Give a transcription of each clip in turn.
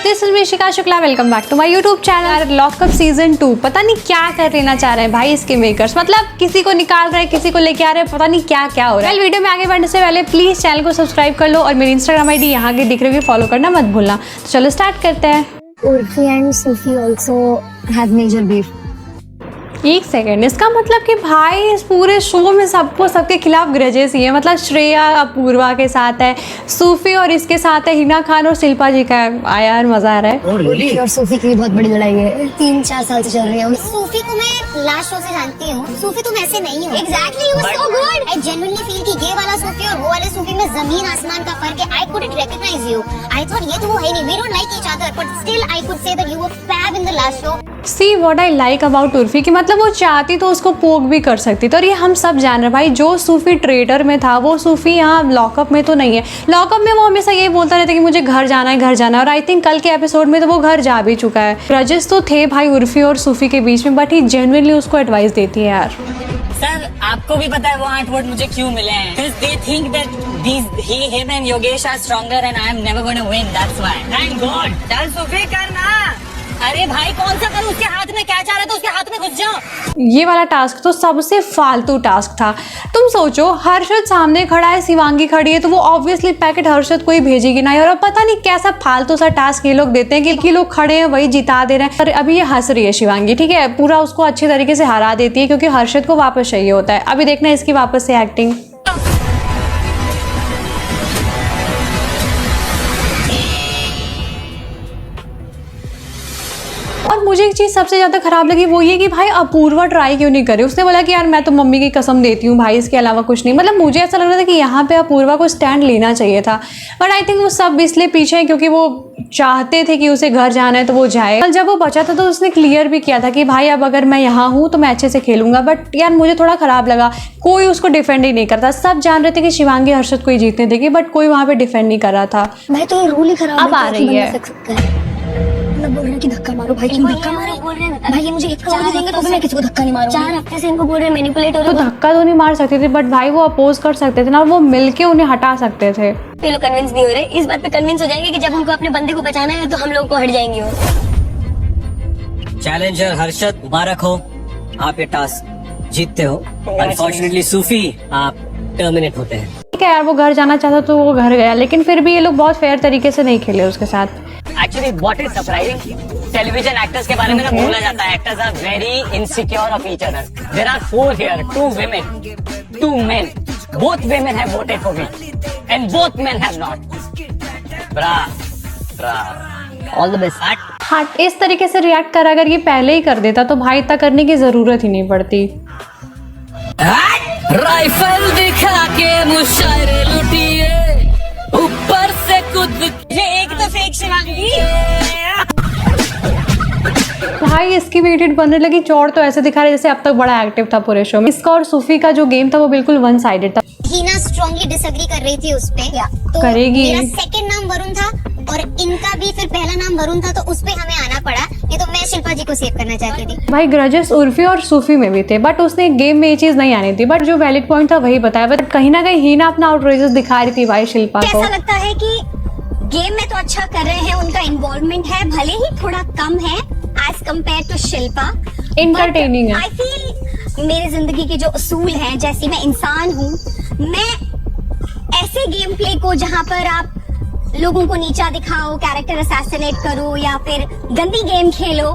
This is Mishika Shukla, welcome back to my YouTube channel. Lockup season 2 पता नहीं क्या कर लेना चाह रहे हैं भाई इसके मेकर्स, मतलब किसी को निकाल रहे हैं, किसी को लेके आ रहे हैं, पता नहीं क्या क्या हो रहा है। वीडियो में आगे बढ़ने से पहले प्लीज चैनल को सब्सक्राइब कर लो और मेरी इंस्टाग्राम आईडी यहाँ के दिख रही होगी, फॉलो करना मत भूलना। तो चलो स्टार्ट करते हैं। Urfi and Sufi also have major beef. एक सेकेंड, इसका मतलब कि भाई इस पूरे शो में सबको सबके खिलाफ ग्रजेस ही है। मतलब श्रेया अपूर्वा के साथ है, सूफी और इसके साथ है हिना खान और शिल्पा जी का है। यार मजा आ रहा है। उर्फी और सूफी की भी बहुत बड़ी लड़ाई है, 3-4 साल से चल रही है। सूफी को मैं लास्ट शो से जानती हूँ। सूफी तुम ऐसे नहीं हो। Exactly, you were so good. I genuinely feel कि ये वाला सूफी और वो वाले सूफी में जमीन आसमान का फर्क है। I couldn't recognize you. I thought ये तो वो है नहीं। We don't like each other, but still I could say that you were fab in the last show. See what I like about Urfi कि मतलब वो चाहती तो उसको पोक भी कर सकती थी। और ये हम सब जान रहे हैं भाई, जो सूफी ट्रेडर में था वो सूफी यहाँ लॉकअप में तो नहीं है। लॉकअप में वो हमेशा यही बोलता रहता है कि मुझे घर जाना है, घर जाना है। और आई थिंक कल के एपिसोड में तो वो घर जा भी चुका है। ग्रजेस तो थे भाई उर्फी और सूफी के बीच में, बट ही जेन्युइनली उसको एडवाइस देती है। यार सर आपको भी पता है वो 8 वोट मुझे क्यों मिले हैं? Because they think that him and Yogesh are stronger and I am never going to win. That's why. Thank God. चल सूफी करना। अरे भाई कौन सा करूं? उसके हाथ में क्या चाह रहा था? उसके हाथ में घुस जाओ। ये वाला टास्क तो सबसे फालतू टास्क था। तुम सोचो, हर्षद सामने खड़ा है, शिवांगी खड़ी है, तो वो ऑब्वियसली पैकेट हर्षद को ही भेजेगी ना। और पता नहीं कैसा फालतू सा टास्क ये लोग देते हैं कि लोग खड़े हैं वही जिता दे रहे हैं। और अभी ये हंस रही है शिवांगी, ठीक है, पूरा उसको अच्छे तरीके से हरा देती है क्योंकि हर्षद को वापस चाहिए होता है। अभी देखना इसकी वापस से एक्टिंग। और मुझे एक चीज़ सबसे ज़्यादा खराब लगी वो ये कि भाई अपूर्वा ट्राई क्यों नहीं करे। उसने बोला कि यार मैं तो मम्मी की कसम देती हूँ भाई, इसके अलावा कुछ नहीं। मतलब मुझे ऐसा लग रहा था कि यहाँ पे अपूर्वा को स्टैंड लेना चाहिए था, बट आई थिंक वो सब इसलिए पीछे हैं क्योंकि वो चाहते थे कि उसे घर जाना है तो वो जाए। कल जब वो बचा था तो उसने क्लियर भी किया था कि भाई अब अगर मैं यहाँ हूँ तो मैं अच्छे से खेलूंगा। बट यार मुझे थोड़ा खराब लगा, कोई उसको डिफेंड ही नहीं करता। सब जान रहे थे कि शिवांगी हर्षद को ही जीतने देगी, बट कोई वहाँ पे डिफेंड नहीं कर रहा था। भाई तो रूल ही खराब अब आ रही है। बोल रहे कि धक्का मारो भाई, क्यों धक्का मारो? बोल रहे हैं भाई ये मुझे 1 करोड़ देंगे तो भी मैं किसी को धक्का नहीं मारूंगा। 4 हफ्ते से इनको बोल रहे हैं मैनिपुलेट हो रहे तो धक्का तो नहीं मार सकते थे, बट भाई वो अपोज कर सकते थे ना, वो मिलके उन्हें हटा सकते थे। ये लोग कन्विंस नहीं हो रहे। इस बात पे कन्विंस हो जाएंगे कि जब उनको अपने बंदे को बचाना है तो हम लोग को हट जाएंगे वो। चैलेंजर हर्षद, मुबारक हो, आप ये टास्क जीतते हो। अनफॉर्चुनेटली सूफी आप टर्मिनेट होते हैं। ठीक है यार, वो घर जाना चाहता तो वो घर गया, लेकिन फिर भी ये लोग बहुत फेयर तरीके से नहीं खेले उसके साथ। Actually, what is surprising? Television actors के बारे में ना बोला जाता है, actors are very insecure of each other. There are 4 here, 2 women, 2 men. Both women have voted for me, and both men have not. Bravo. All the best. हाँ, इस तरीके से रिएक्ट कर अगर ये पहले ही कर देता तो भाई इतना करने की जरूरत ही नहीं पड़ती। राइफल दिखा के मुशायरे लुटिए, ऊपर से कूद ये एक तो फेक शिवांगी। भाई इसकी भी एडिट बनने लगी। चौड़ तो ऐसे दिखा रहे जैसे अब तक बड़ा एक्टिव था पूरे शो में। इसका और सूफी का जो गेम था वो बिल्कुल 1 साइडेड था। हीना स्ट्रांगली डिसएग्री कर रही थी उस पे, तो करेगी। मेरा सेकंड नाम वरुण था और इनका भी फिर पहला नाम वरुण था, तो उस पे हमें आना पड़ा। नहीं तो मैं शिल्पा जी को सेव करना चाहती थी। भाई ग्रजेस उर्फी और सूफी में भी थे, बट उसने गेम में ये चीज नहीं आनी थी। बट जो वैलिड पॉइंट था वही बताया, बट कहीं ना कहीं हीना अपना आउटरेजेस दिखा रही थी भाई शिल्पा को। ऐसा लगता है कि गेम में तो अच्छा कर रहे हैं, उनका इन्वॉल्वमेंट है, भले ही थोड़ा कम है as compare to Shilpa. Entertaining है। आई फील मेरी जिंदगी के जो असूल हैं, जैसी मैं इंसान हूँ, मैं ऐसे गेम प्ले को जहाँ पर आप लोगों को नीचा दिखाओ, कैरेक्टर असैसिनेट करो या फिर गंदी game Khelo.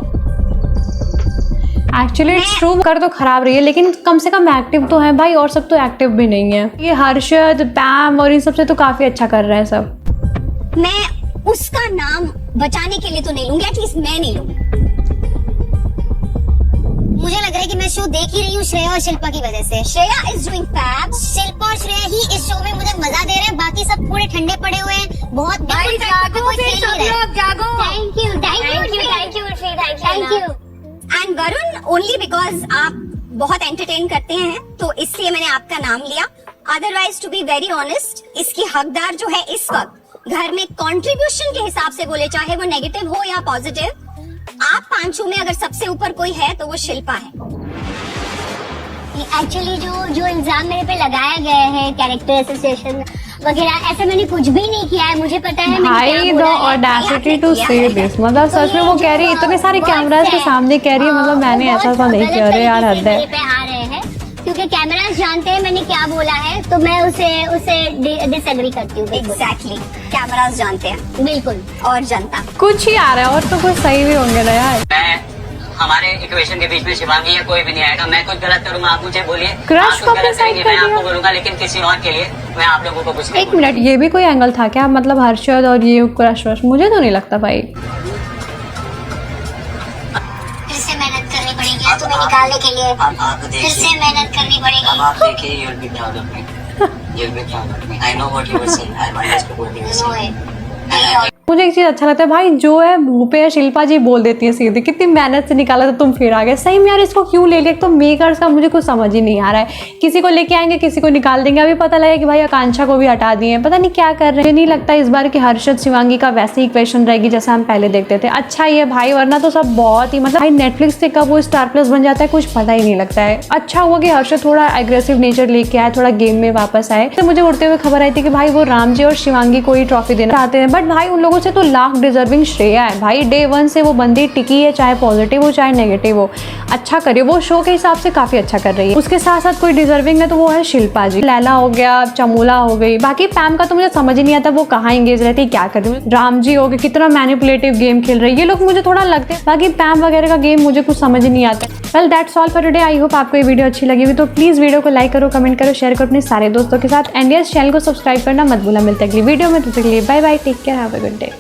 Actually it's true, कर तो खराब रही है लेकिन कम से कम एक्टिव तो है भाई, और सब तो एक्टिव भी नहीं है। ये हर्षद, पैम और इन सब से तो काफी अच्छा कर रहे हैं सब। मैं उसका नाम बचाने के लिए तो नहीं लूंगी, एटलीस्ट मैं नहीं लूंगी। मुझे लग रहा है कि मैं शो देख ही रही हूँ श्रेया और शिल्पा की वजह से। Shreya is doing fab, Shilpa और श्रेया ही इस शो में मुझे मजा दे रहे हैं, बाकी सब पूरे ठंडे पड़े हुए हैं। बहुत thank you. And Varun only because आप बहुत एंटरटेन करते हैं तो इसलिए मैंने आपका नाम लिया। Otherwise to be very honest, इसकी हकदार जो है इस वक्त घर में कंट्रीब्यूशन के हिसाब से बोले, चाहे वो नेगेटिव हो या पॉजिटिव, आप 5 में अगर सबसे ऊपर कोई है तो वो शिल्पा है। एक्चुअली जो इल्जाम मेरे पे लगाया गया है कैरेक्टर एसोसिएशन, वगैरह, ऐसा मैंने कुछ भी नहीं किया है, मुझे पता है मैंने भाई क्या द बोला है। ऑडेसिटी टू से दिस, मतलब तो सच में ये वो कह रही है, जो इतने सारे words कैमरास के है, सामने कह रही है, मतलब मैंने वो ऐसा तो बहुत नहीं किया। अरे यार गलत हद तरीके है। से मेरे पे आ रहे हैं, क्योंकि कैमरास जानते हैं मैंने क्या बोला है, तो मैं उसे डिसएग्री करती हूँ। एग्जैक्टली, कैमरास जानते हैं बिल्कुल। और जनता। कुछ ही आ रहा है, और तो कुछ सही भी होंगे ना यार। मैं हमारे इक्वेशन के बीच में शिवांगी या कोई भी नहीं आएगा। मैं कुछ गलत करूंगा आप मुझे बोलिए, Crush आप को कुछ अपने गलत side करेंगे कर मैं दिया। आपको बोलूंगा, लेकिन किसी और के लिए मैं आप लोगों को कुछ नहीं एक मिनट, ये भी कोई एंगल था क्या? मतलब हर्षद और ये क्रश वश, मुझे तो नहीं लगता भाई। फिर से मेहनत करनी पड़ेगी तुम्हें निकालने के लिए, आप फिर से मेहनत करनी पड़ेगी। आप देखिए, you'll be proud of me. You'll be proud of me. I know what you were saying. I understood what you were saying. मुझे एक चीज अच्छा लगता है भाई, जो है मुंह पे शिल्पा जी बोल देती है सीधी, कितनी मेहनत से निकाला तो तुम फिर आ गए। सही में यार, इसको क्यों ले लिया? तो मेकर्स का मुझे कुछ समझ ही नहीं आ रहा है। किसी को लेके आएंगे, किसी को निकाल देंगे। अभी पता लगा कि भाई आकांक्षा को भी हटा दिए, पता नहीं क्या कर रहे हैं। मुझे नहीं लगता इस बार कि हर्षद शिवांगी का वैसी इक्वेशन रहेगी जैसा हम पहले देखते थे। अच्छा ही है भाई, वरना तो सब बहुत ही, मतलब भाई नेटफ्लिक्स से कब वो स्टार प्लस बन जाता है कुछ पता ही नहीं लगता है। अच्छा हुआ कि हर्षद थोड़ा एग्रेसिव नेचर लेके आए, थोड़ा गेम में वापस आए। तो मुझे उड़ते हुए खबर आई थी कि भाई वो राम जी और शिवांगी को ही ट्रॉफी देना चाहते हैं, बट भाई उन लोगों से तो लाख डिजर्विंग श्रेया है भाई। डे 1 से वो बंदी टिकी है, चाहे पॉजिटिव हो चाहे नेगेटिव हो। अच्छा करिए, वो शो के हिसाब से काफी अच्छा कर रही है। उसके साथ साथ कोई डिजर्विंग है तो वो है शिल्पा जी। लैला हो गया, चमोला हो गई, बाकी पैम का तो मुझे समझ ही नहीं आता वो कहाँ एंगेज रहती है, क्या कर रही है। राम जी हो गए, कितना मैनिपुलेटिव गेम खेल रही है। ये लोग मुझे थोड़ा लगते हैं, बाकी पैम वगैरह का गेम मुझे कुछ समझ ही नहीं आता। Well that's all for today. I hope आपको ये वीडियो अच्छी लगी हुई, तो प्लीज वीडियो को लाइक करो, कमेंट करो, शेयर करो अपने सारे दोस्तों के साथ, एंड यस चैनल को सब्सक्राइब करना मत भूलना। मिलते हैं अगली वीडियो में, तब तक के लिए bye bye, take care, have a good day.